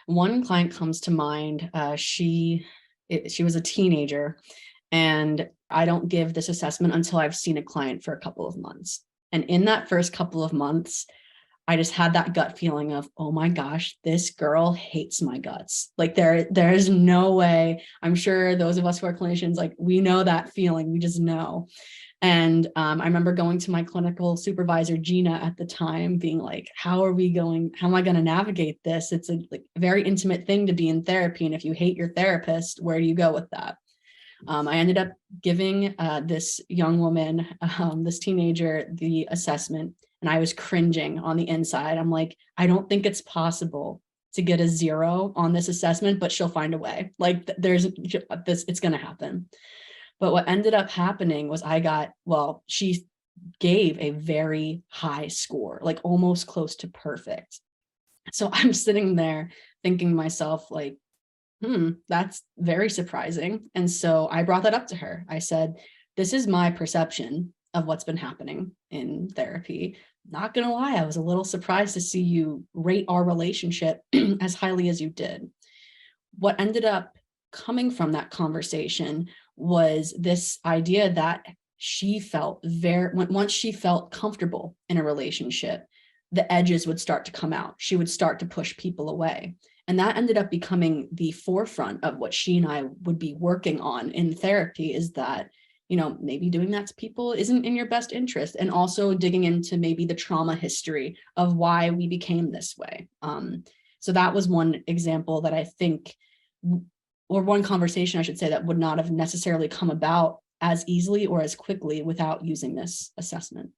One client comes to mind. She was a teenager, and I don't give this assessment until I've seen a client for a couple of months. And in that first couple of months, I just had that gut feeling of, oh my gosh, this girl hates my guts. Like there is no way. I'm sure those of us who are clinicians, like we know that feeling. We just know. And I remember going to my clinical supervisor, Gina, at the time, being like, how am I going to navigate this? It's a very intimate thing to be in therapy. And if you hate your therapist, where do you go with that? I ended up giving this young woman, this teenager, the assessment, and I was cringing on the inside. I'm like, I don't think it's possible to get a 0 on this assessment, but she'll find a way. Like there's this, it's going to happen. But what ended up happening was she gave a very high score, like almost close to perfect. So I'm sitting there thinking to myself, like, that's very surprising. And so I brought that up to her. I said, this is my perception of what's been happening in therapy. Not gonna lie, I was a little surprised to see you rate our relationship as highly as you did. What ended up coming from that conversation was this idea that she felt once she felt comfortable in a relationship, the edges would start to come out. She would start to push people away. And that ended up becoming the forefront of what she and I would be working on in therapy, is that, maybe doing that to people isn't in your best interest. And also digging into maybe the trauma history of why we became this way. So that was one example that I think, or one conversation, I should say, that would not have necessarily come about as easily or as quickly without using this assessment.